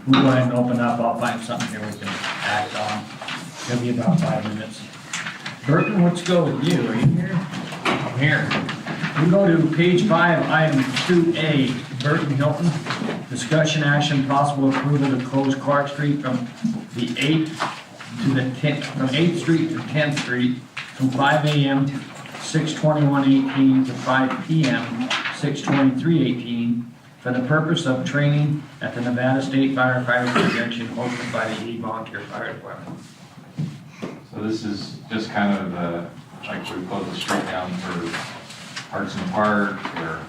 we'll go ahead and open up. I'll find something here we can act on. It'll be about 5 minutes. Burton, let's go with you. Are you here? I'm here. We go to page 5, item 2A, Burton Hilton. Discussion action, possible approval to close Clark Street from the 8th to the 10th, from 8th Street to 10th Street from 5 a.m. 6/21/18 to 5 p.m. 6/23/18 for the purpose of training at the Nevada State Firefighter Convention hosted by the McGill Volunteer Fire Department. So this is just kind of like we close the street down for Parks and Park or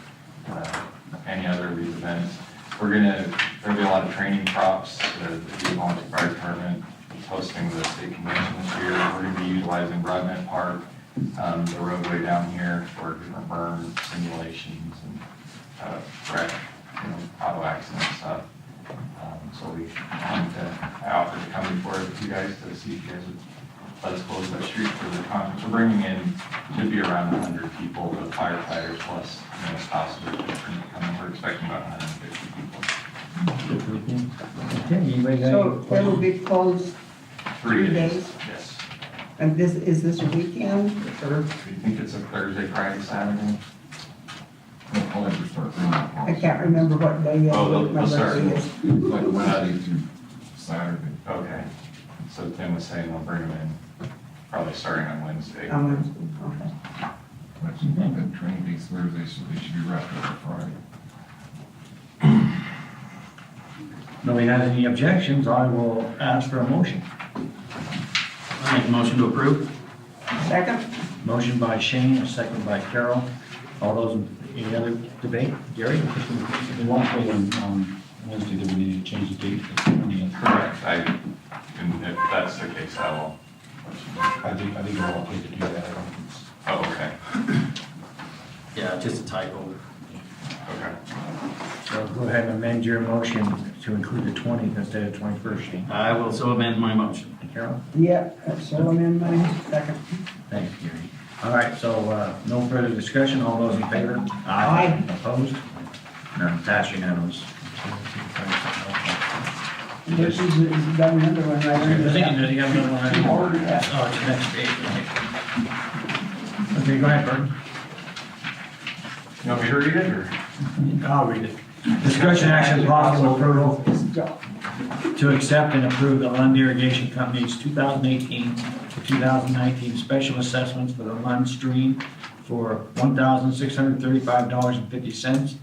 any other of these events. There'll be a lot of training props. The McGill Volunteer Fire Department is hosting the state convention this year. We're going to be utilizing Broadbent Park, the roadway down here for different burn simulations and wreck, auto accident stuff. So I offered to come before you guys to see if you guys would let us close that street for the conference. We're bringing in, should be around 100 people, the firefighters plus spouses are coming. We're expecting about 150 people. Okay, anybody got So any it will be closed 3 days. days? Yes. And is this a weekend or? Do you think it's a Thursday, Friday, Saturday? I can't remember what day it is. Oh, they'll My start. birthday is. Like Wednesday through Saturday. Okay. So Tim was saying they'll bring them in probably starting on Wednesday. On Wednesday, okay. Actually, that training days Thursday, so they should be wrapped up Friday. Nobody has any objections, I will ask for a motion. I make a motion to approve. Second? Motion by Shane, a second by Carol. All those, any other debate? Gary? The one thing on Wednesday that we need to change the date to the 20th. Correct. And if that's the case, I will. I think we're all okay to do that. I don't think it's. Oh, okay. Yeah, just a typo. Okay. So go ahead and amend your motion to include the 20th instead of 21st, Shane. I will so amend my motion. And Carol? Yeah, that's all I'm in my second. Thanks, Gary. All right, so no further discussion. All those in favor? Aye. Opposed? None. Pass unanimous. This is got another one right I under think that. you got another one. right? Already have. Oh, it's the next page, right? Okay, go ahead, Burton. You want me to read it or? I'll read it. Discussion action possible approval Go. to accept and approve the Lund Irrigation Company's 2018 to 2019 special assessments for the Lund Stream for $1,635.50,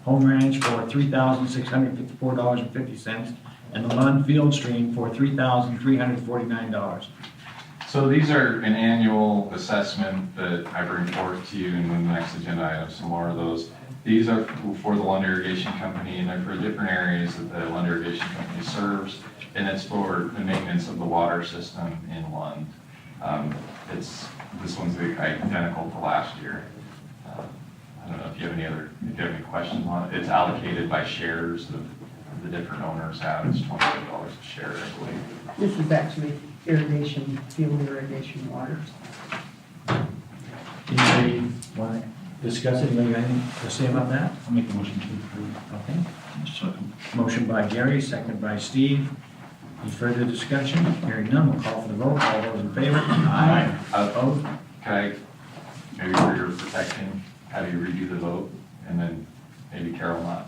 Home Ranch for $3,654.50, and the Lund Field Stream for $3,349. So these are an annual assessment that I bring forth to you, and in the next agenda I have some more of those. These are for the Lund Irrigation Company, and they're for different areas that the Lund Irrigation Company serves, and it's for the maintenance of the water system in Lund. This one's identical to last year. I don't know if you have any questions on it. It's allocated by shares of the different owners have. It's $25 a share, I believe. This is actually irrigation, field irrigation water. Anybody want to discuss it? Anybody got anything to say about that? I'll make a motion to approve. Okay. Motion by Gary, second by Steve. Any further discussion? Hearing none, we'll call for the vote. All those in favor? Aye. Opposed? Can I, maybe for your protection, have you redo the vote, and then maybe Carol not?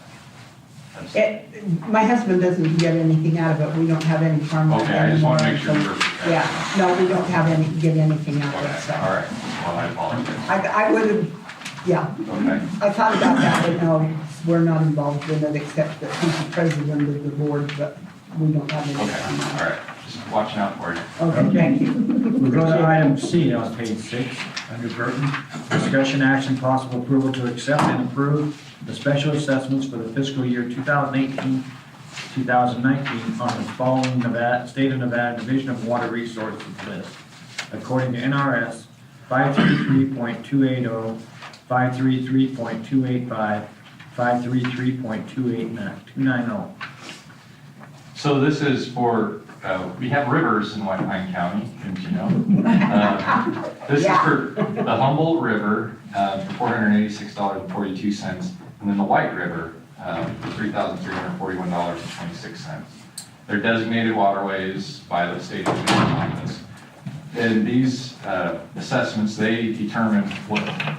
My husband doesn't get anything out of it. We don't have any farmland Okay, I just want to make sure anymore, you're so- protected. Yeah, no, we don't have get anything out of Okay, it, so. all right, well, I apologize. I would have, yeah, Okay, I thought about that, but no, we're not involved in it except that he's the president of the board, but we don't have any. okay, all right, just watching out for you. Okay, thank you. We'll go to item C on page 6, under Burton. Discussion action, possible approval to accept and approve the special assessments for the fiscal year 2018-2019 on the following State of Nevada Division of Water Resources list. According to NRS 533.280, 533.285, 533.290. So this is for, we have rivers in White Pine County, didn't you know? This is for the Humboldt River, for $486.42, and then the White River, for $3,341.26. They're designated waterways by the state engineer's office. And these assessments, they determine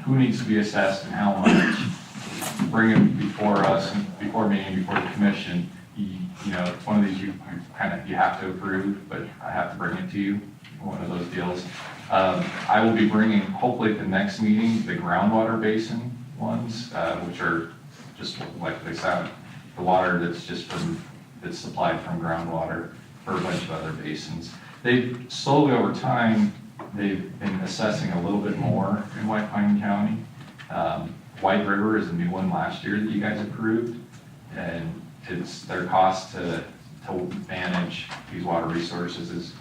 who needs to be assessed and how much. Bring them before us, before me, and before the commission. You know, it's one of these you have to approve, but I have to bring it to you, one of those deals. I will be bringing, hopefully at the next meeting, the groundwater basin ones, which are just like they sound, the water that's supplied from groundwater for a bunch of other basins. They've slowly over time, they've been assessing a little bit more in White Pine County. White River is a new one last year that you guys approved, and it's their cost to manage these water resources is,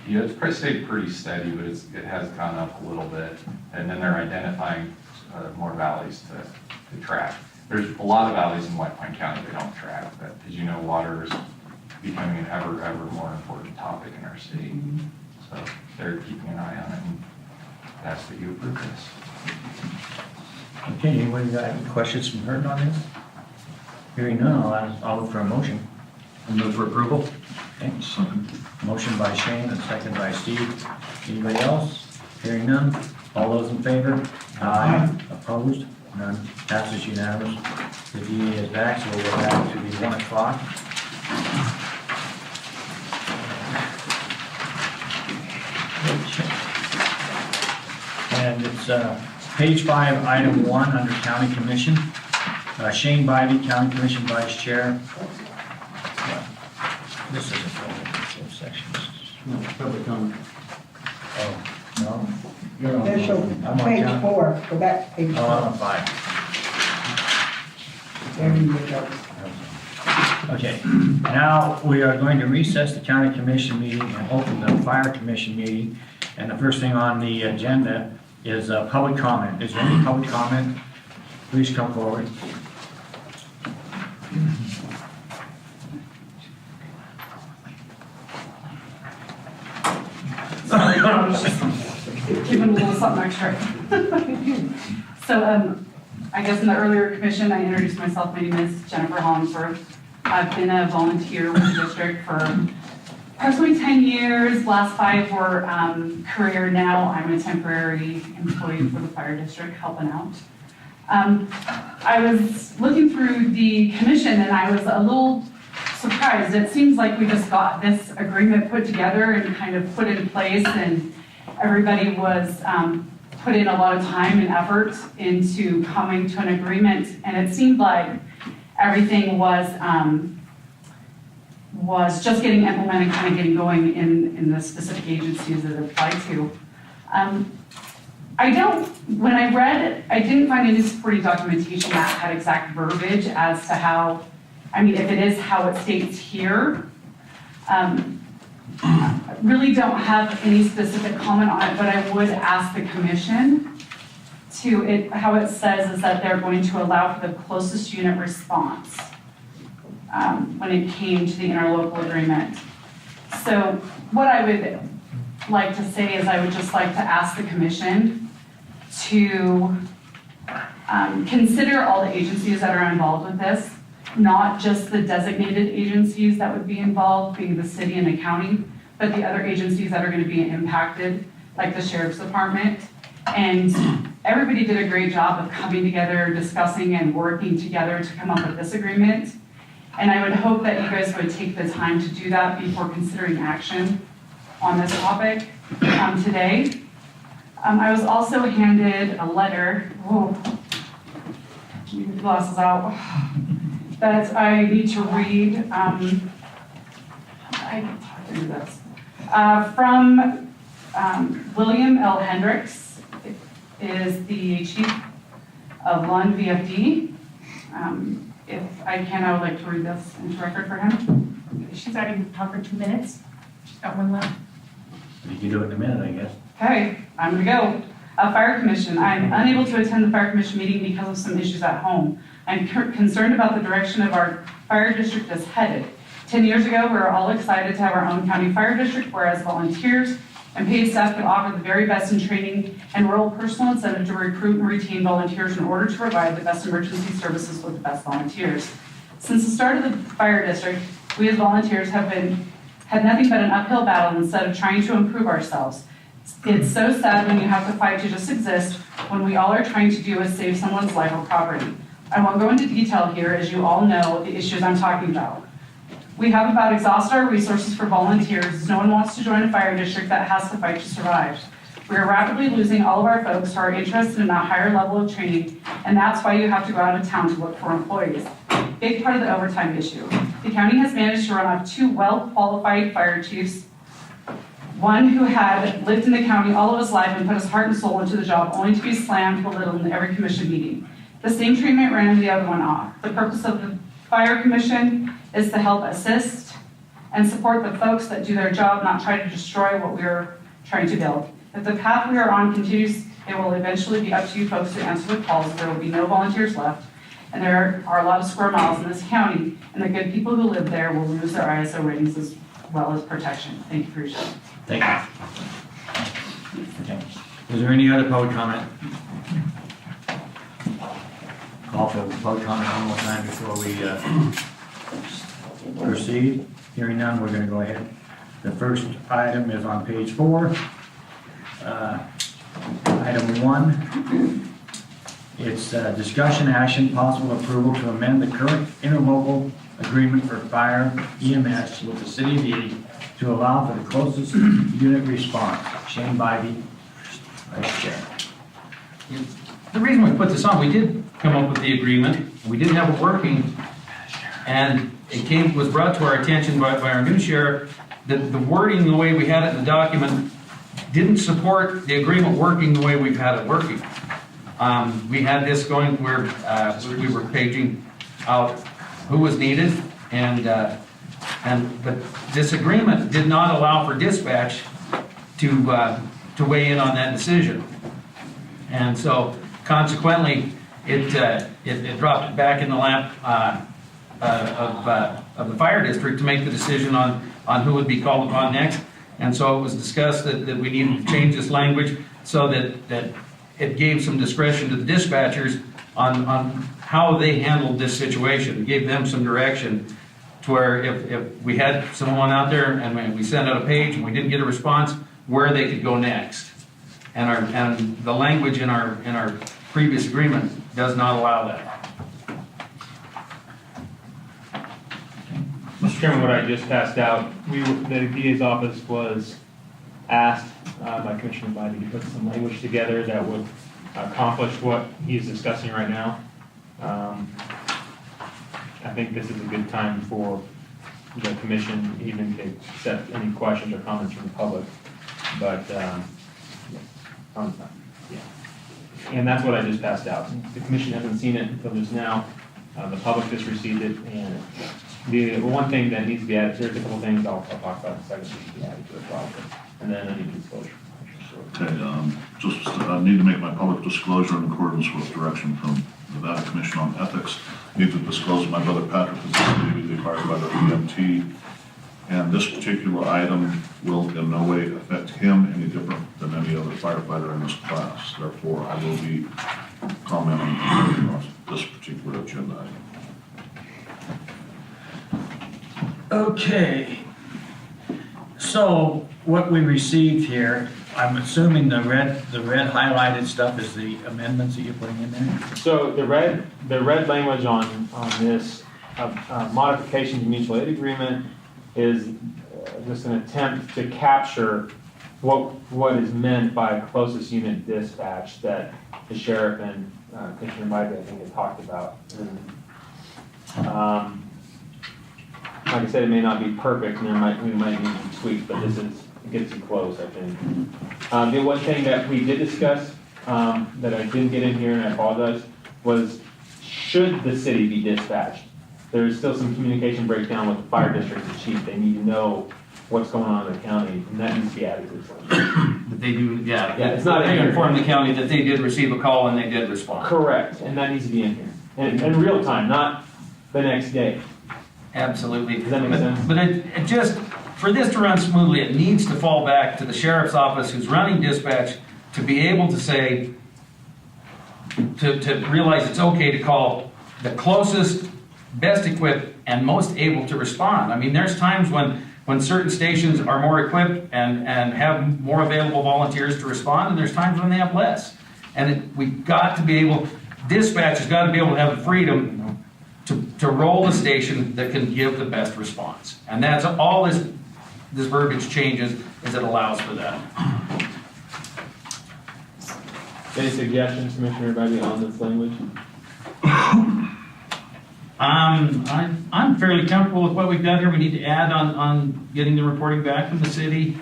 you know, it's stayed pretty steady, but it has gone up a little bit, and then they're identifying more valleys to track. There's a lot of valleys in White Pine County they don't track, but as you know, water is becoming an ever more important topic in our state. So they're keeping an eye on it, and that's what you approve this. Okay, anybody got any questions from her on this? Hearing none, I'll look for a motion. I move for approval. Okay, motion by Shane and second by Steve. Anybody else? Hearing none, all those in favor? Aye. Opposed? None. Passes unanimous. The DA is back, so we'll go back to the 1 o'clock. And it's page 5, item 1, under County Commission. Shane Bivey, County Commission Vice Chair. This isn't full section. No, public comment. Oh, no? You're on- Official, I'm on page county. 4, go back to page Oh, 4. I'm on 5. There you go. Okay, now we are going to recess the county commission meeting and open the fire commission meeting. And the first thing on the agenda is public comment. Is there any public comment? Please come forward. Sorry, I was just giving a little something extra. So, I guess in the earlier commission, I introduced myself. My name is Jennifer Hollingsworth. I've been a volunteer with the district for approximately 10 years. Last 5 were career. Now I'm a temporary employee for the fire district helping out. I was looking through the commission and I was a little surprised. It seems like we just got this agreement put together and kind of put in place, and everybody was put in a lot of time and effort into coming to an agreement, and it seemed like everything was just getting implemented, kind of getting going in the specific agencies that it applied to. When I read it, I didn't find any supporting documentation that had exact verbiage as to how, I mean, if it is how it states here. I really don't have any specific comment on it, but I would ask the commission how it says is that they're going to allow for the closest unit response when it came to the interlocal agreement. So what I would like to say is I would just like to ask the commission to consider all the agencies that are involved with this, not just the designated agencies that would be involved, being the city and the county, but the other agencies that are going to be impacted, like the sheriff's department. And everybody did a great job of coming together, discussing and working together to come up with this agreement. And I would hope that you guys would take the time to do that before considering action on this topic today. I was also handed a letter, keep your glasses out, that I need to read. I can talk through this. From William L. Hendricks, is the chief of Lund VFD. If I can, I would like to read this into record for him. She's already talked for 2 minutes. She's got 1 left. You can do it in a minute, I guess. Okay, I'm gonna go. Fire Commission, I'm unable to attend the Fire Commission meeting because of some issues at home. I'm concerned about the direction of our fire district is headed. 10 years ago, we were all excited to have our own county fire district, whereas volunteers and paid staff could offer the very best in training and rural personal incentive to recruit and retain volunteers in order to provide the best emergency services with the best volunteers. Since the start of the fire district, We as volunteers had nothing but an uphill battle instead of trying to improve ourselves. It's so sad when you have to fight to just exist when we all are trying to do is save someone's life or property. I won't go into detail here, as you all know the issues I'm talking about. We have about exhausted our resources for volunteers, as no one wants to join a fire district that has to fight to survive. We are rapidly losing all of our folks who are interested in a higher level of training, and that's why you have to go out of town to look for employees. Big part of the overtime issue. The county has managed to run off 2 well-qualified fire chiefs, one who had lived in the county all of his life and put his heart and soul into the job, only to be slammed, belittled in every commission meeting. The same treatment ran the other one off. The purpose of the fire commission is to help assist and support the folks that do their job, not try to destroy what we are trying to build. If the path we are on continues, it will eventually be up to you folks to answer the calls. There will be no volunteers left, and there are a lot of square miles in this county, and the good people who live there will lose their ISO ratings as well as protection. Thank you for your time. Thank you. Okay. Is there any other public comment? Call for public comment one more time before we proceed. Hearing none, we're going to go ahead. The first item is on page 4. Item 1. It's discussion action, possible approval to amend the current interlocal agreement for fire EMS with the city of Edie to allow for the closest unit response. Shane Bybee, Vice Chair. The reason we put this on, we did come up with the agreement, we did have it working, and it was brought to our attention by our new sheriff that the wording, the way we had it in the document, didn't support the agreement working the way we've had it working. We had this going where we were paging out who was needed, but this agreement did not allow for dispatch to weigh in on that decision, and so consequently it dropped it back in the lap of the fire district to make the decision on who would be called upon next. And so it was discussed that we needed to change this language so that it gave some discretion to the dispatchers on how they handled this situation. It gave them some direction to where if we had someone out there and we sent out a page and we didn't get a response, where they could go next. And the language in our previous agreement does not allow that. Mr. Chairman, what I just passed out, the DA's office was asked by Commissioner Bybee to put some language together that would accomplish what he's discussing right now. I think this is a good time for the commission even to accept any questions or comments from the public. But, and that's what I just passed out. The commission hasn't seen it until just now. The public just received it, and the one thing that needs to be added, there's a couple things I'll talk about in a second that needs to be added to the process, and then I need disclosure. Okay, I need to make my public disclosure in accordance with direction from the Nevada Commission on Ethics. I need to disclose my brother Patrick is the firefighter EMT, and this particular item will in no way affect him any different than any other firefighter in this class. Therefore, I will be commenting on this particular agenda item. Okay. So what we received here, I'm assuming the red highlighted stuff is the amendments that you're putting in there? So the red language on this modification to mutual aid agreement is just an attempt to capture what is meant by closest unit dispatch that the sheriff and Commissioner Bybee, I think, had talked about. And, like I said, it may not be perfect, and we might need some tweaks, but it gets you close, I think. The one thing that we did discuss that I didn't get in here, and I apologize, was should the city be dispatched? There's still some communication breakdown with the fire district and chief. They need to know what's going on in the county, and that needs to be added to this one. That they do, yeah. It's not They in here. inform the county that they did receive a call and they did respond. Correct, and that needs to be in here. And in real time, not the next day. Absolutely. Does that make sense? But it just, for this to run smoothly, it needs to fall back to the sheriff's office who's running dispatch to be able to say, to realize it's okay to call the closest, best equipped and most able to respond. I mean, there's times when certain stations are more equipped and have more available volunteers to respond, and there's times when they have less. And we've got to be able, dispatch has got to be able to have the freedom to roll a station that can give the best response. And that's all this verbiage changes, is it allows for that. Any suggestions, Commissioner Bybee, on this language? I'm fairly comfortable with what we've got here. We need to add on getting the reporting back from the city.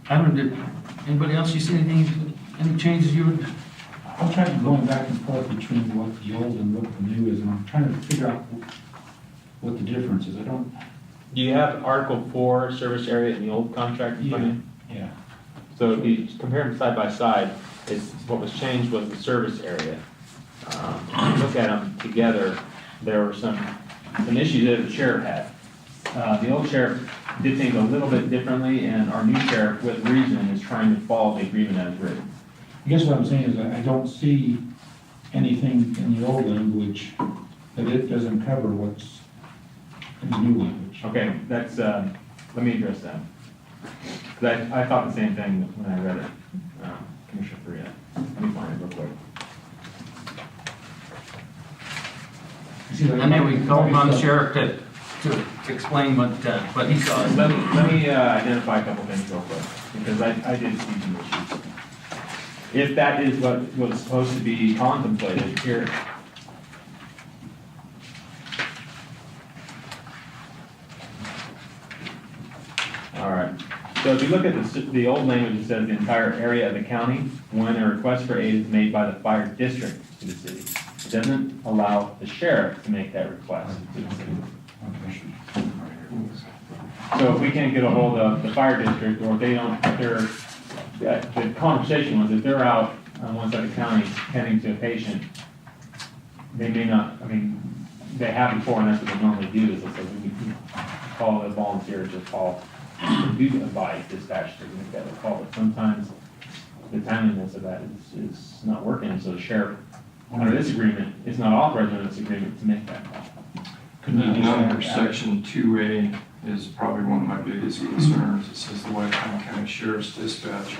I don't know, did anybody else, you see anything, any changes you would? I'm trying to going back and forth between what the old and what the new is, and I'm trying to figure out what the difference is. I don't. Do you have Article 4, service area in the old contract in front of you? Yeah. So if you compare them side by side, what was changed was the service area. If you look at them together, there were some issues that the sheriff had. The old sheriff did things a little bit differently, and our new sheriff, with reason, is trying to follow the agreement as written. I guess what I'm saying is I don't see anything in the old language that it doesn't cover what's in the new language. Okay, that's, let me address that. 'Cause I thought the same thing when I read it, Commissioner Faria. Let me find it real quick. And then we call on the sheriff to explain what he saw. Let me identify a couple things real quick, because I did see some issues. If that is what was supposed to be contemplated here. All right, so if you look at the old language, it says the entire area of the county when a request for aid is made by the fire district to the city. It doesn't allow the sheriff to make that request to the city. So if we can't get a hold of the fire district, or if they don't, the conversation was if they're out on one side of the county tending to a patient, they may not, I mean, they have before, and that's what they normally do, is they say, we call a volunteer to call, do advise dispatch to make that call, but sometimes the timeliness of that is not working, so the sheriff, under this agreement, is not authorized under this agreement to make that call. Under section 2A is probably one of my biggest concerns. It says the Lackawanna County Sheriff's Dispatch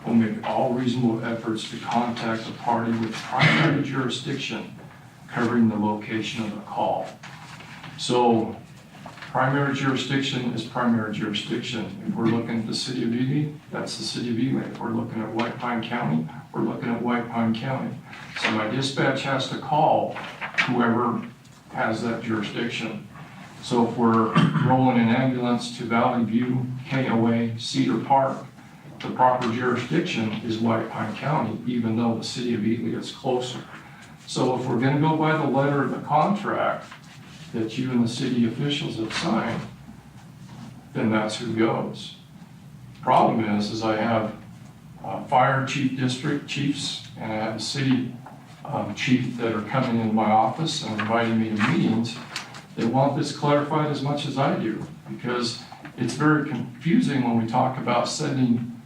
will make all reasonable efforts to contact the party with primary jurisdiction covering the location of the call. So primary jurisdiction is primary jurisdiction. If we're looking at the city of Ely, that's the city of Ely. If we're looking at White Pine County, we're looking at White Pine County. So my dispatch has to call whoever has that jurisdiction. So if we're rolling an ambulance to Valley View, KOA, Cedar Park, the proper jurisdiction is White Pine County, even though the city of Ely is closer. So if we're gonna go by the letter of the contract that you and the city officials have signed, then that's who goes. Problem is I have fire chief district chiefs, and I have a city chief that are coming into my office and inviting me to meetings. They want this clarified as much as I do, because it's very confusing when we talk about sending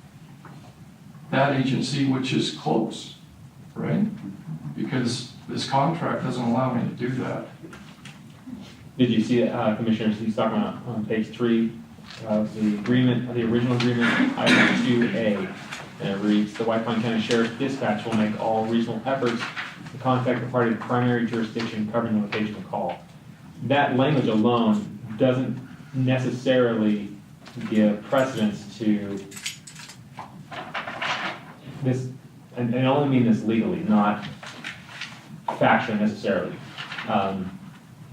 that agency, which is close, right? Because this contract doesn't allow me to do that. Did you see, Commissioners, he's talking about on page 3 of the agreement, of the original agreement, item 2A, and it reads, the White Pine County Sheriff's Dispatch will make all reasonable efforts to contact the party of primary jurisdiction covering the location of call. That language alone doesn't necessarily give precedence to this, and I only mean this legally, not factually necessarily.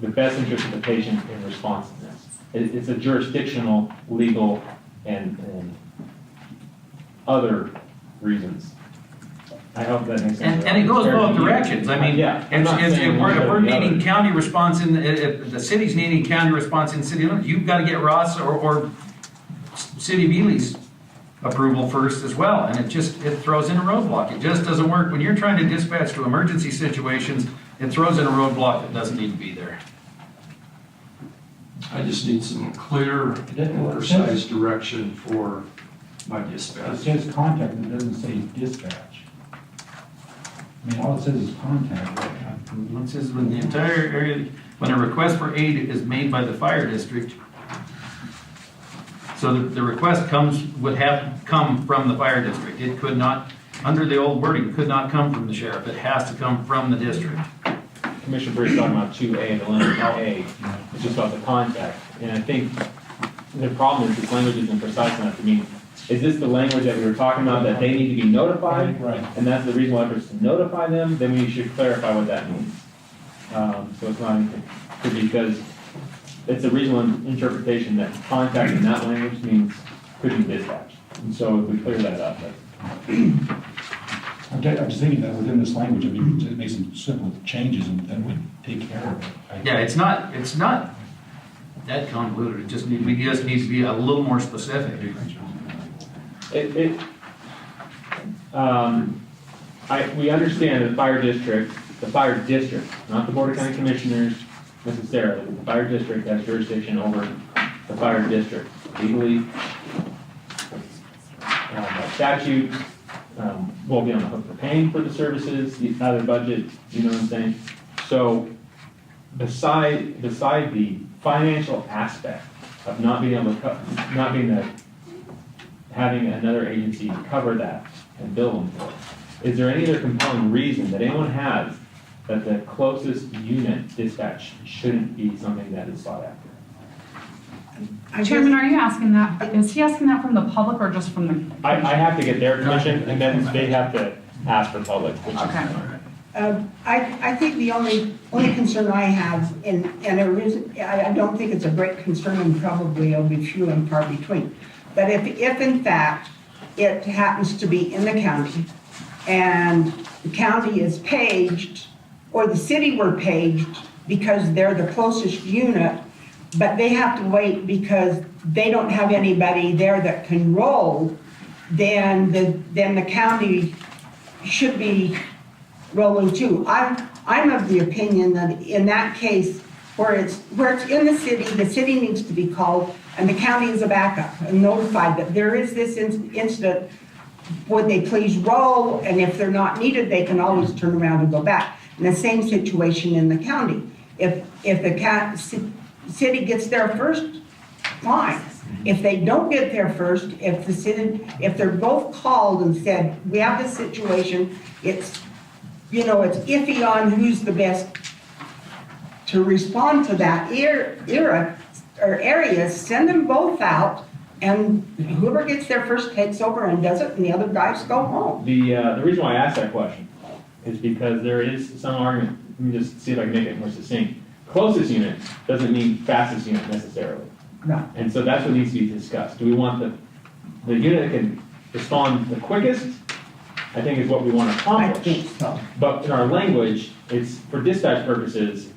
The best interest of the patient in responsiveness. It's a jurisdictional, legal, and other reasons. I hope that makes sense. And it goes both directions. I mean, Yeah, I'm if not saying one we're or the needing other. county response if the city's needing county response in city limits, you've got to get Ross or City of Ely's approval first as well. And it throws in a roadblock. It just doesn't work. When you're trying to dispatch to emergency situations, it throws in a roadblock that doesn't need to be there. I just need some clear and precise direction for my It dispatch. says contact, it doesn't say dispatch. I mean, all it says is contact. It says when the entire area, when a request for aid is made by the fire district, so the request would have come from the fire district. It could not, under the old wording, could not come from the sheriff. It has to come from the district. Commissioner Bruce talking about 2A, the language A, it's just about the contact. And I think the problem is this language isn't precise enough to mean, is this the language that we were talking about, that they need to be notified? Right. And that's the reasonable efforts to notify them, then we should clarify what that means. So it's not, because it's a reasonable interpretation that contact in that language means could be dispatched. And so if we clear that up, I'm just thinking that within this language, I mean, it makes some simple changes and then we take care of it. Yeah, it's not that convoluted. We just need to be a little more specific. we understand that the fire district, not the Board of County Commissioners necessarily, but the fire district has jurisdiction over the fire district legally. By statute, we'll be on the hook for paying for the services, out of their budget, you know what I'm saying? So beside the financial aspect of not being able to having another agency cover that and bill them for it, is there any other compelling reason that anyone has that the closest unit dispatch shouldn't be something that is sought after? Chairman, are you asking that, is he asking that from the public or just from the? I have to get their permission, and then they have to ask for public, which is. Okay. I think the only concern I have, and I don't think it's a great concern, and probably it'll be few and far between. But if in fact it happens to be in the county, and the county is paged, or the city were paged because they're the closest unit, but they have to wait because they don't have anybody there that can roll, then the county should be rolling too. I'm of the opinion that in that case, where it's in the city needs to be called, and the county is a backup and notified that there is this incident. Would they please roll? And if they're not needed, they can always turn around and go back. In the same situation in the county, if the city gets there first, fine. If they don't get there first, if they're both called and said, we have this situation, it's iffy on who's the best to respond to that area, send them both out, and whoever gets there first takes over and does it, and the other guys go home. The reason why I asked that question is because there is some argument, let me just see if I can make it more succinct. Closest unit doesn't mean fastest unit necessarily. No. And so that's what needs to be discussed. Do we want the unit that can respond the quickest? I think is what we want to I accomplish. think so. But in our language, it's for dispatch purposes,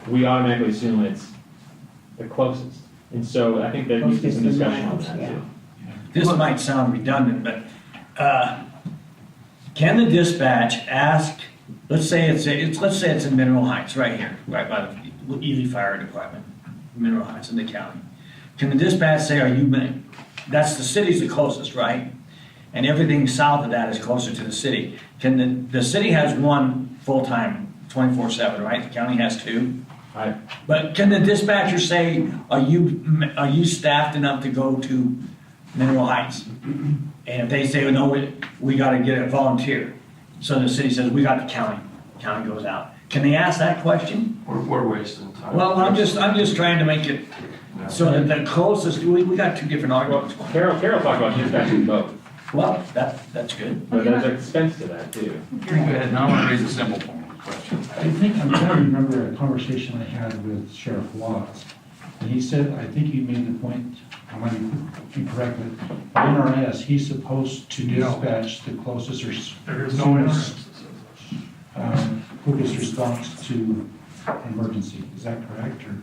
we automatically assume it's the closest. And so I think there needs to be some discussion on that too. This might sound redundant, but can the dispatch ask, let's say it's in Mineral Heights, right here, right by the Ely Fire Department, Mineral Heights in the county. Can the dispatch say, that's the city's the closest, right? And everything south of that is closer to the city. Can the city has one full-time 24/7, right? The county has two. Right. But can the dispatcher say, are you staffed enough to go to Mineral Heights? And if they say, no, we got to get a volunteer. So the city says, we got the county. County goes out. Can they ask that question? We're wasting time. Well, I'm just trying to make it so that the closest, we got two different Well, arguments. Carol talked about dispatching both, Well, that's good. but there's an expense to that too. Very good. Now I want to raise a simple question. I'm trying to remember a conversation I had with Sheriff Watts, and he said, I think he made the point, I might be correct, but NRS, he's supposed to dispatch the closest or There is no NRS. quickest response to emergency. Is that correct, or?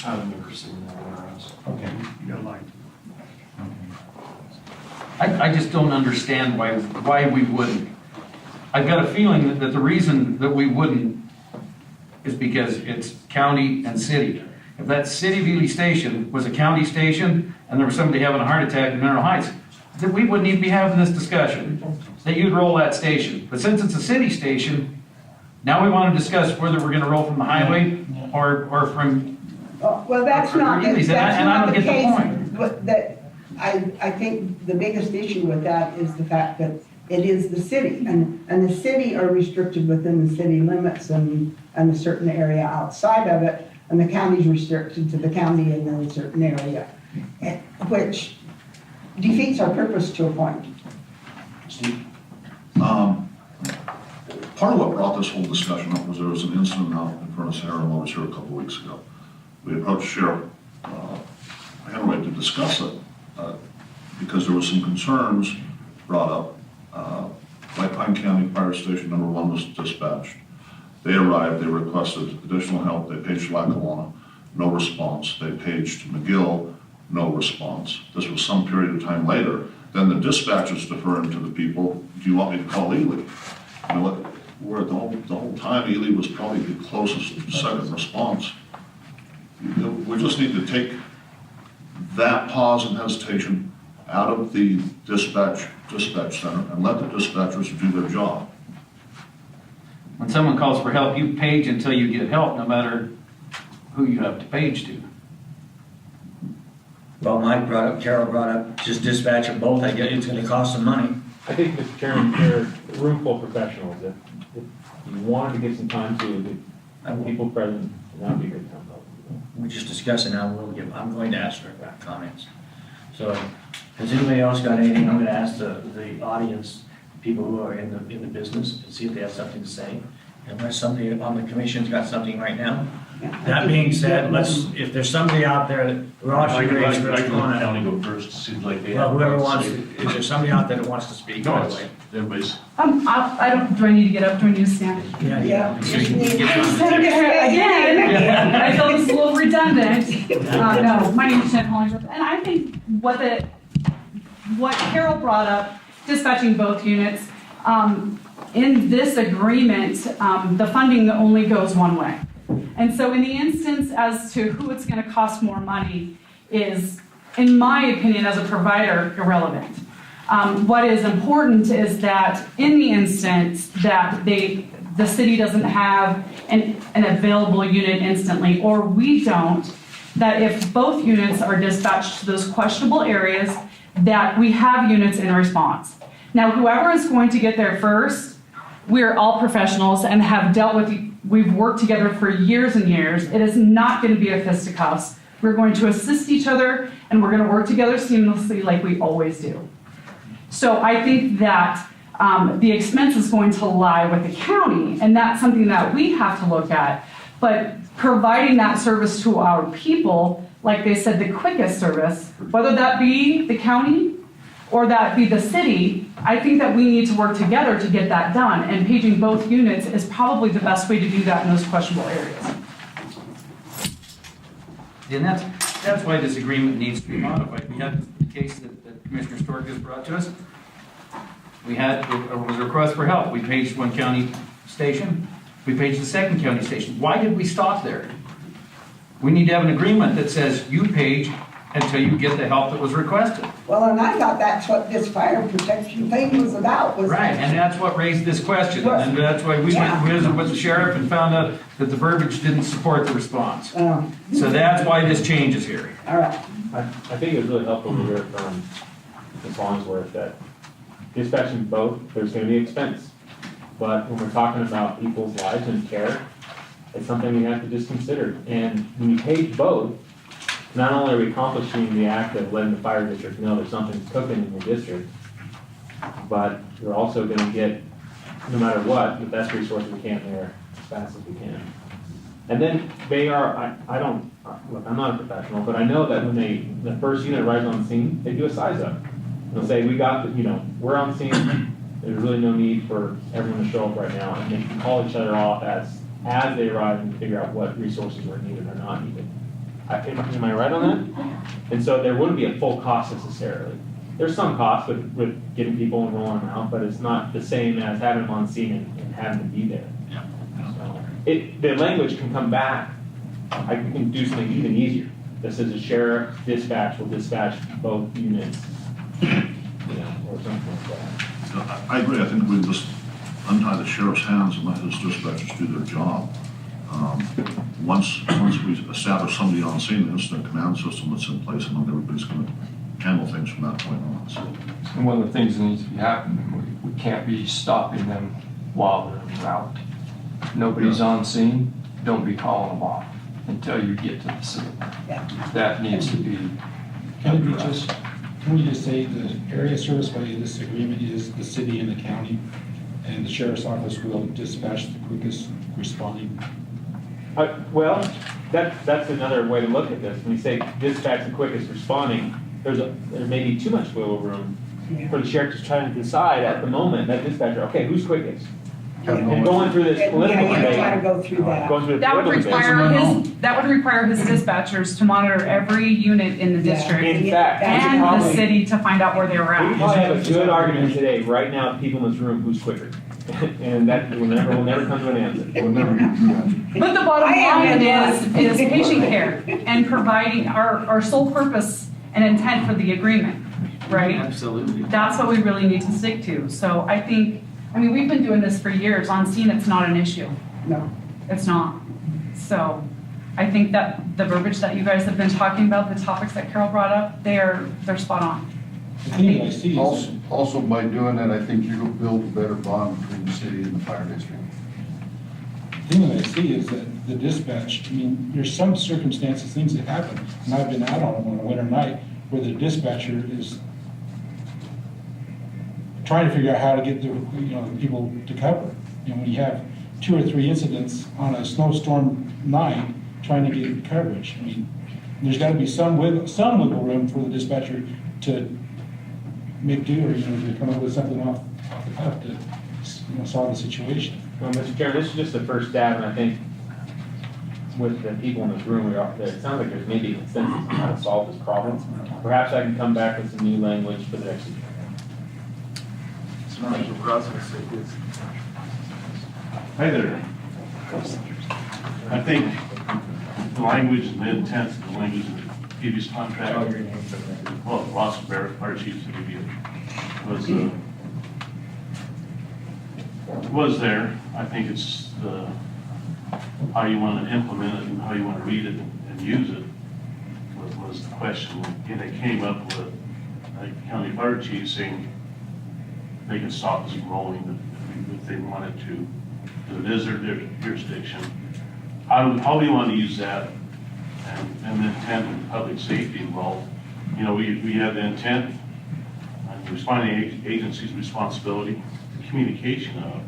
I've never seen that NRS. Okay. You're lying. Okay. I just don't understand why we wouldn't. I've got a feeling that the reason that we wouldn't is because it's county and city. If that city of Ely station was a county station and there was somebody having a heart attack in Mineral Heights, then we wouldn't even be having this discussion, that you'd roll that station. But since it's a city station, Now we want to discuss whether we're gonna roll from the highway or from, Well, that's not, And I not don't the get the case. point. But that, I think the biggest issue with that is the fact that it is the city, and the city are restricted within the city limits and a certain area outside of it, and the county's restricted to the county in a certain area, which defeats our purpose to a point. Part of what brought this whole discussion up was there was an incident out in front of Sarah Motors here a couple of weeks ago. We approached Sheriff Henry to discuss it because there were some concerns brought up. White Pine County Fire Station number 1 was dispatched. They arrived, they requested additional help, they paged Lackawanna, no response. They paged McGill, no response. This was some period of time later. Then the dispatchers deferring to the people, do you want me to call Ely? You know what, the whole time Ely was probably the closest second response. We just need to take that pause and hesitation out of the dispatch center and let the dispatchers do their job. when someone calls for help, you page until you get help, no matter who you have to page to. Well, Mike brought up, Carol brought up, just dispatch them both, I get it's gonna cost some money. I think, Mr. Chairman, there are a room full of professionals. If you wanted to get some time to the people present, that would be a good time. We're just discussing now, I'm going to ask her about comments. So, has anybody else got anything? I'm gonna ask the audience, people who are in the business, and see if they have something to say. Unless somebody on the commission's got something right now. That being said, if there's somebody out there that, Roger, I can raised, let the well, county go first, seems like they have. whoever wants, is there somebody out there that wants to speak, No, by the it's, way? everybody's, I don't, do I need to get up? Do I need to stand? Yeah. So you can get I just on. don't get hurt again. I feel this is a little redundant. No, my name is Jen Hollingsworth, and I think what Carol brought up, dispatching both units, in this agreement, the funding only goes one way. And so in the instance as to who it's going to cost more money is, in my opinion, as a provider, irrelevant. What is important is that in the instance that the city doesn't have an available unit instantly, or we don't, that if both units are dispatched to those questionable areas, that we have units in response. Now, whoever is going to get there first, we're all professionals and have dealt with, we've worked together for years and years. It is not going to be a fisticuffs. We're going to assist each other and we're going to work together seamlessly like we always do. So I think that the expense is going to lie with the county, and that's something that we have to look at. But providing that service to our people, like they said, the quickest service, whether that be the county or that be the city, I think that we need to work together to get that done. And paging both units is probably the best way to do that in those questionable areas. And that's why this agreement needs to be modified. We had the case that Commissioner Stork just brought to us. We had, it was a request for help. We paged one county station. We paged the second county station. Why did we stop there? We need to have an agreement that says you page until you get the help that was requested. Well, and I thought that's what this fire protection thing was about, was. Right, and that's what raised this question. And that's why we went and visited with the sheriff and found out that the verbiage didn't support the response. So that's why this change is here. All right. I think it was really helpful to hear from Ms. Hollingsworth that dispatching both, there's going to be expense. But when we're talking about people's lives and care, it's something we have to just consider. And when you page both, not only are we accomplishing the act of letting the fire district know there's something cooking in your district, but we're also going to get, no matter what, the best resources we can there as fast as we can. And then they are, look, I'm not a professional, but I know that when the first unit arrives on scene, they do a size up. They'll say, we got, we're on scene, there's really no need for everyone to show up right now, and they can call each other off as they arrive and figure out what resources are needed or not needed. Am I right on that? And so there wouldn't be a full cost necessarily. There's some cost with getting people and rolling them out, but it's not the same as having them on scene and having to be there. So the language can come back. I can do something even easier. This is a sheriff dispatch will dispatch both units, or something like that. I agree, I think we just untie the sheriff's hands and let his dispatchers do their job. Once we establish somebody on scene, the incident command system that's in place, and then everybody's gonna handle things from that point on, so. And one of the things that needs to be happening, we can't be stopping them while they're en route. Nobody's on scene, don't be calling them off until you get to the scene. Yeah. That needs to be Can it be addressed. can we just say the area serviced by this agreement is the city and the county, and the sheriff's office will dispatch the quickest responding? Well, that's another way to look at this. When you say dispatch the quickest responding, there may be too much wiggle room for the sheriff to try to decide at the moment, that dispatcher, okay, who's quickest? And going through this political Yeah, you debate. gotta go through that. Going through the That would political debate. require his dispatchers to monitor every unit in the Yeah. district In fact, we could and the probably- city to find out where they were We could at. probably have a good argument today, right now, people in this room, who's quicker. And that will never come to an answer. We'll never get through that. But the bottom I am line in is patient care and providing our sole purpose and intent for the agreement, right? Absolutely. That's what we really need to stick to. So I think, we've been doing this for years. On scene, it's not an issue. No. It's not. So I think that the verbiage that you guys have been talking about, the topics that Carol brought up, they're spot on. The thing that I see is, Also, by doing that, I think you'll build a better bond between the city and the fire district. the thing that I see is that the dispatch, there's some circumstances, things that happen, and I've been out on them on a winter night, where the dispatcher is trying to figure out how to get the people to cover. When you have 2 or 3 incidents on a snowstorm night, trying to get coverage, there's gotta be some wiggle room for the dispatcher to make do, or, to come up with something off the cuff to, solve the situation. Well, Mr. Chairman, this is just the first stab, and I think with the people in this room, it sounds like there's maybe a consensus on how to solve this problem. Perhaps I can come back with some new language for the next. Hi there. I think the language and the intent of the language of the previous contract, well, lots of fire chiefs to give you, was there. I think it's how you want to implement it and how you want to read it and use it was the question. And they came up with a county fire chief saying they can stop us from rolling if they wanted to. Because it is their jurisdiction. How we want to use that and the intent of public safety involved. We have the intent and responding agency's responsibility, the communication of,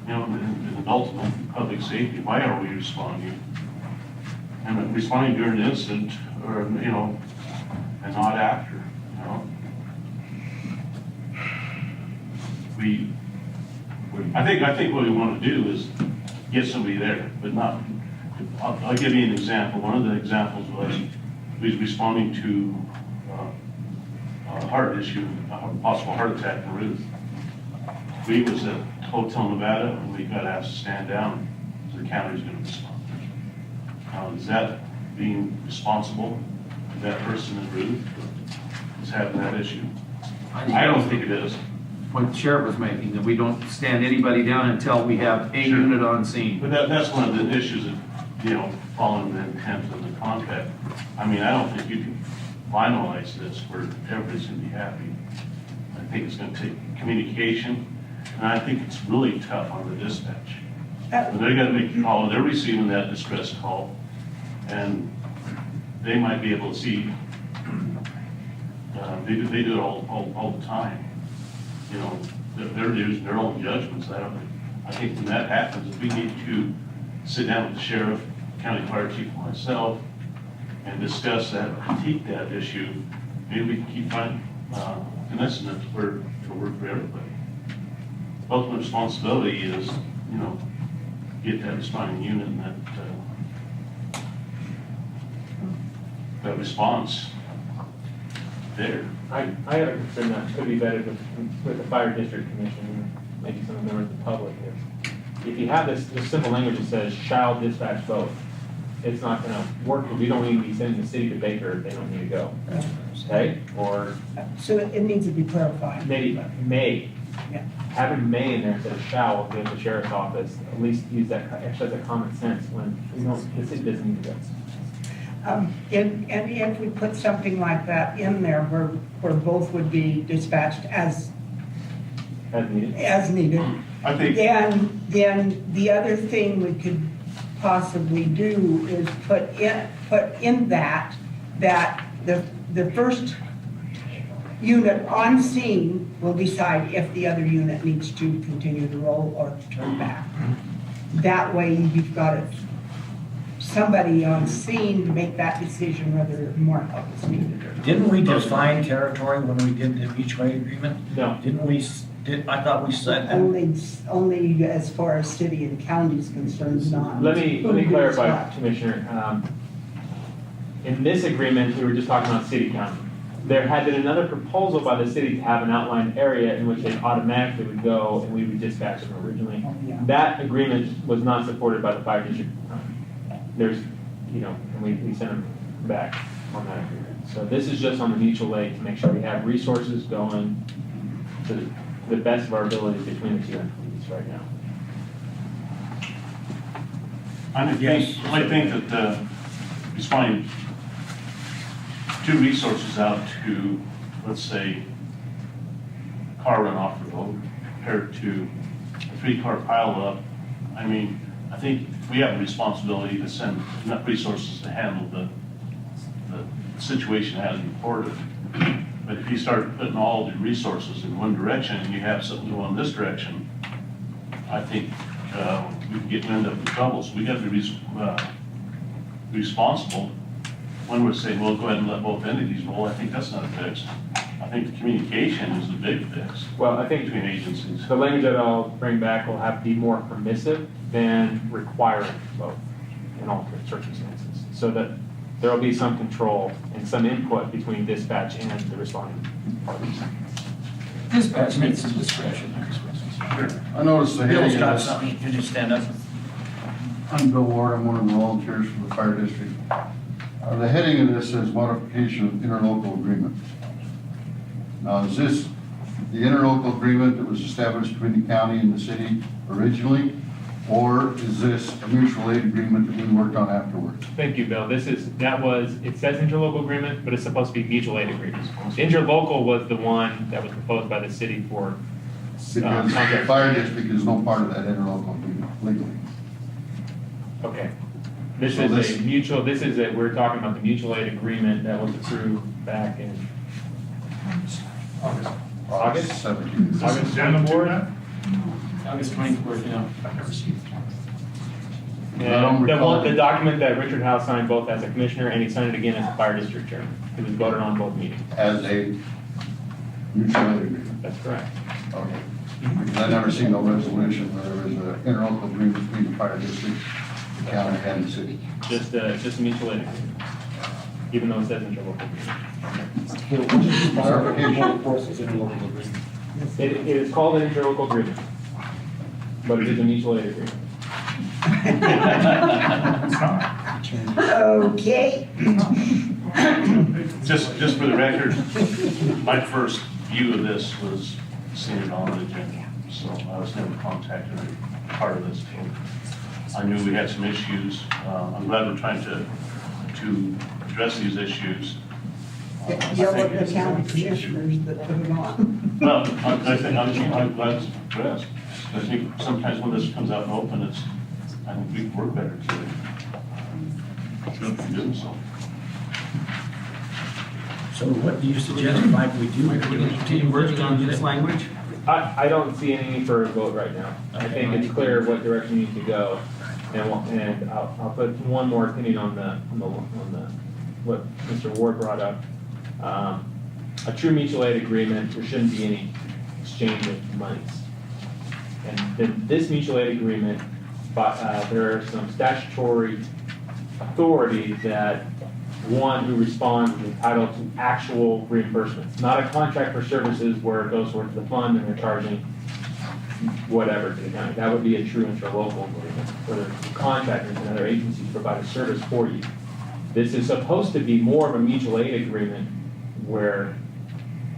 and ultimate public safety. Why are we responding? And responding during an incident or, and not after, I think what we want to do is get somebody there, but not. I'll give you an example. One of the examples was we was responding to a heart issue, a possible heart attack in Ruth. We was at Hotel Nevada and we got asked to stand down, so the county's going to respond. Now, is that being responsible? That person in Ruth is having that issue? I don't think it is. What the sheriff was making, that we don't stand anybody down until we have a Sure. unit on scene. But that's one of the issues that, following the intent of the contract. I don't think you can finalize this where everybody's gonna be happy. I think it's gonna take communication, and I think it's really tough on the dispatch. When they gotta make the call, they're receiving that distress call, and they might be able to see, they do it all the time. They're using their own judgments. I think when that happens, we need to sit down with the sheriff, county fire chief, and myself, and discuss that, critique that issue. Maybe we can keep finding an estimate where it'll work for everybody. Ultimate responsibility is, get that responding unit and that response there. I have a concern that could be better with the fire district commission, and maybe some of the members of the public is, if you have this simple language that says shall dispatch both, it's not gonna work, because we don't need to be sending the city to Baker if they don't need to go. Okay? Or So it needs to be clarified. maybe may. Yeah. having may in there instead of shall give the sheriff's office, at least use that, exercise that common sense when, you know, the city doesn't need to go. And if we put something like that in there where both would be dispatched as needed, I think, then the other thing we could possibly do is put in that the first unit on scene will decide if the other unit needs to continue to roll or to turn back. That way you've got somebody on scene to make that decision whether more help is needed or not. Didn't we define territory when we did the mutual aid agreement? No. Didn't we, I thought we said that. Only as far as city and county is concerned, not. Let me who clarify, does what. Commissioner. In this agreement, we were just talking about city county. There had been another proposal by the city to have an outlined area in which they automatically would go and we would dispatch them originally. Yeah. That agreement was not supported by the fire district. There's, and we sent them back on that agreement. So this is just on the mutual aid to make sure we have resources going to the best of our abilities between the two entities right now. I think that it's fine. 2 resources out to, let's say, car run off the road compared to a 3-car pile up. I mean, I think we have a responsibility to send enough resources to handle the situation as reported. But if you start putting all the resources in one direction and you have something go in this direction, I think we can end up in trouble. So we got to be responsible. When we're saying, well, go ahead and let both entities roll, I think that's not a fix. I think the communication is the big fix. Well, I think between agencies. the language that I'll bring back will have to be more permissive than requiring both in all circumstances. So that there will be some control and some input between dispatch and the responding parties. Dispatch needs some discretion. I noticed the Bill's heading got of this, something, you just stand up. I'm Bill Ward, I'm one of the volunteers for the fire district. The heading of this says modification of interlocal agreement. Now, is this the interlocal agreement that was established between the county and the city originally? Or is this a mutual aid agreement that we worked on afterwards? Thank you, Bill. It says interlocal agreement, but it's supposed to be mutual aid agreement. Interlocal was the one that was proposed by the city for Because the contract. fire district is no part of that interlocal agreement legally. Okay. This So is this- a mutual, we're talking about the mutual aid agreement that was approved back in August? 17. August 24th? August 24th, yeah. I don't recall. The document that Richard Howe signed both as a commissioner and he signed it again as a fire district chairman. It was voted on both meetings. As a mutual aid agreement. That's correct. Okay. Because I never seen no resolution where there was an interlocal agreement between the fire district, the county, and the city. Just a mutual aid agreement, even though it says interlocal agreement. Clarification. It is called an interlocal agreement, but it is a mutual aid agreement. Okay, Just for the record, my first view of this was seeing it on the agenda, so I was never contacted as part of this. I knew we had some issues. I'm glad we're trying to address these issues. yell at the county commissioners that put it on. Well, I think I'm glad it's addressed. I think sometimes when this comes out in open, I think we can work better together. Should do so. So what do you suggest, Mike, we do? We're going to continue working on this language. I don't see any need for a vote right now. I think it's clear what direction you need to go. And I'll put one more opinion on what Mr. Ward brought up. A true mutual aid agreement, there shouldn't be any exchange of monies. And then this mutual aid agreement, there are some statutory authority that one who responds is entitled to actual reimbursements, not a contract for services where it goes towards the fund and they're charging whatever to the county. That would be a true interlocal agreement, where the contractors and other agencies provide a service for you. This is supposed to be more of a mutual aid agreement where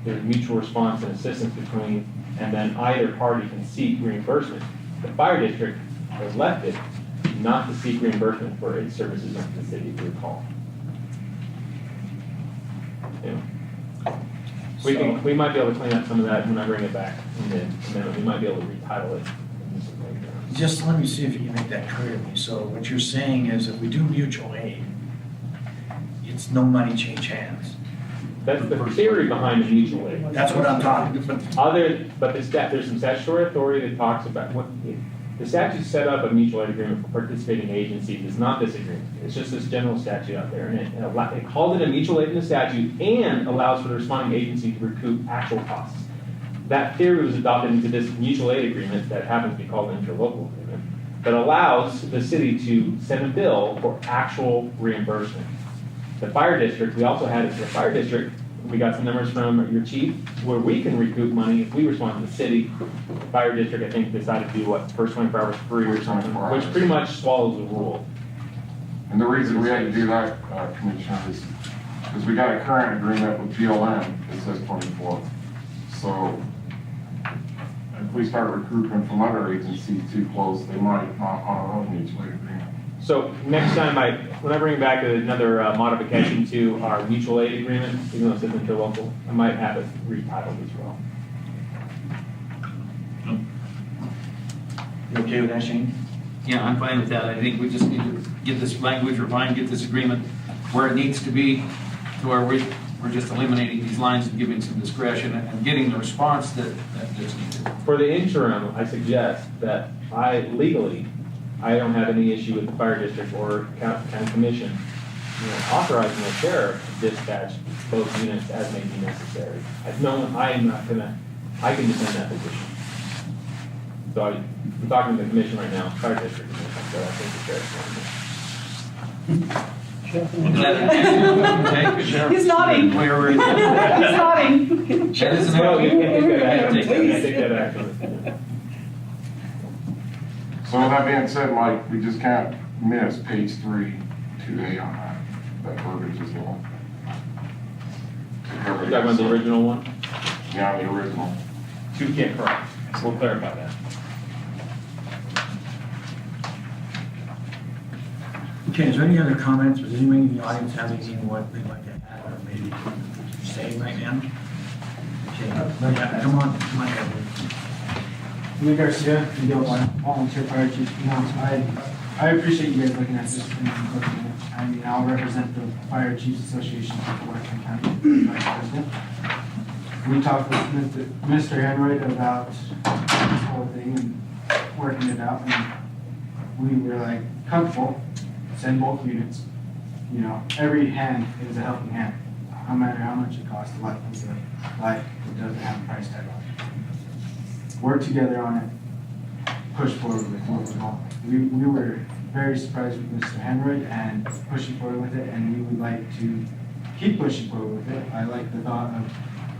there's mutual response and assistance between and then either party can seek reimbursement. The fire district elected not to seek reimbursement for its services into the city, if you recall. Yeah. We might be able to clean up some of that when I bring it back, and then we might be able to retitle it. Just let me see if you can make that clear to me. So what you're saying is if we do mutual aid, it's no money change hands. That's the theory behind the mutual aid. That's what I'm talking about. There's some statutory authority that talks about what, the statute set up a mutual aid agreement for participating agencies. It's not this agreement. It's just this general statute out there. And it calls it a mutual aid in the statute and allows for the responding agency to recoup actual costs. That theory was adopted into this mutual aid agreement that happens to be called an interlocal agreement that allows the city to send a bill for actual reimbursement. The fire district, we also had it for the fire district. We got some numbers from your chief where we can recoup money if we respond to the city. The fire district, I think, decided to do what, first 24 hours free or something, which pretty much swallows the rule. And the reason we had to do that, Commissioner, is because we got a current agreement with BLM that says 24. So if we start recouping from other agencies too close, they might not honor our mutual aid agreement. So next time, when I bring back another modification to our mutual aid agreement, even though it says interlocal, I might have it retitled as well. You okay with that, Shane? Yeah, I'm fine with that. I think we just need to get this language refined, get this agreement where it needs to be, to where we're just eliminating these lines and giving some discretion and getting the response that's needed. For the interim, I suggest that I don't have any issue with the fire district or county commission, authorizing the sheriff to dispatch both units as may be necessary. I can defend that position. So I'm talking to the commission right now, fire district commission, so I think the sheriff's He's nodding. He's nodding. No, you can't take that action. So with that being said, Mike, we just can't miss page 3, 2A on that. That verbiage is long. You're talking about the original one? Yeah, the original. 2 can't correct, so we'll clarify that. Okay, is there any other comments? Does anybody in the audience have anything what they'd like to add or maybe say right now? Okay, yeah, come on ahead. Louis Garcia, McGill Volunteer Fire Chief. I appreciate you guys looking at this and looking at it. I mean, I'll represent the Fire Chiefs Association of Western County Vice President. We talked with Mr. Henroyd about this whole thing and working it out, and we were like comfortable, send both units. Every hand is a helping hand. No matter how much it costs, life is a life. It doesn't have a price tag on it. Work together on it, push forward with what we're going. We were very surprised with Mr. Henroyd and pushing forward with it, and we would like to keep pushing forward with it. I like the thought of,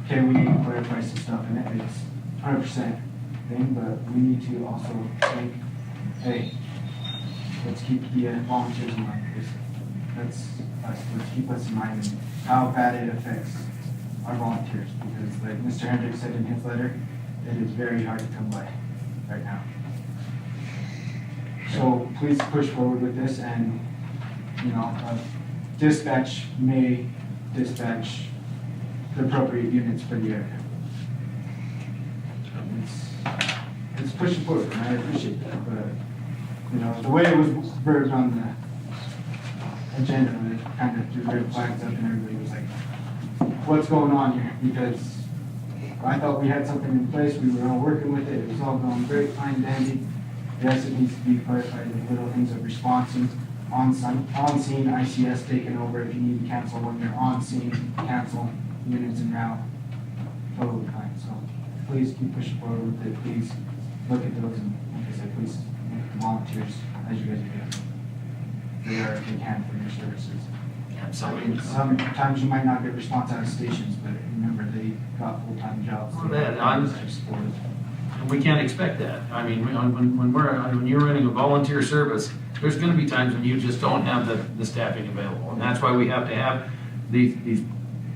okay, we need to clarify some stuff in it. It's 100% thing, but we need to also think, hey, let's keep the volunteers in mind. Let's keep us in mind and how bad it affects our volunteers, because like Mr. Hendricks said in his letter, it is very hard to come by right now. So please push forward with this, and dispatch may dispatch the appropriate units for the area. It's pushing forward, and I appreciate that, but the way it was verbed on the agenda, it kind of threw red flags up, and everybody was like, what's going on here? Because I thought we had something in place, we were all working with it was all going great, fine, dandy. Yes, it needs to be clarified with little things of responding, on scene, ICS taking over if you need to cancel when you're on scene, cancel units en route, totally fine. So please keep pushing forward with it, please look at those, and like I said, please look at the volunteers as you guys are doing. They are if they can for your services. Absolutely. Sometimes you might not get response out of stations, but remember they got full-time jobs. And we can't expect that. I mean, when you're running a volunteer service, there's going to be times when you just don't have the staffing available, and that's why we have to have these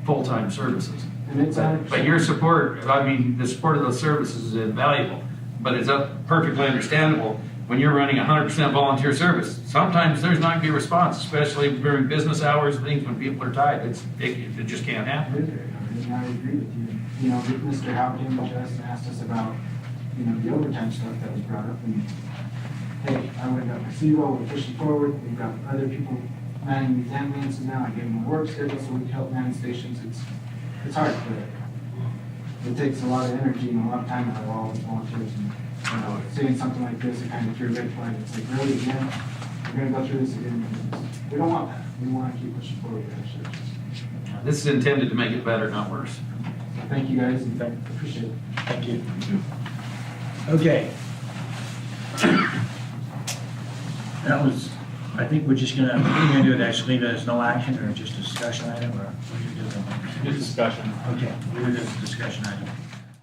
full-time services. And it's 100%. But your support, I mean, the support of those services is invaluable, but it's perfectly understandable when you're running 100% volunteer service. Sometimes there's not gonna be a response, especially during business hours and things when people are tired. It just can't happen. And I agree with you. You know, Mr. Howe came to us and asked us about, you know, the overtime stuff that was brought up. And hey, I went up to SEWO, we're pushing forward. We've got other people manning these ambulances now. I gave them a work schedule so we can help man stations. It's hard, but it takes a lot of energy and a lot of time out of all the volunteers. And you know, saying something like this, it kind of threw a red flag. It's like, really, again, we're gonna go through this again. We don't want that. We want to keep pushing forward with our services. This is intended to make it better, not worse. So thank you guys and appreciate it. Thank you. Okay. That was, I think we're just gonna, what are you gonna do, actually leave it as no action or just a discussion item or what are you doing? Good discussion. Okay, leave it as a discussion item.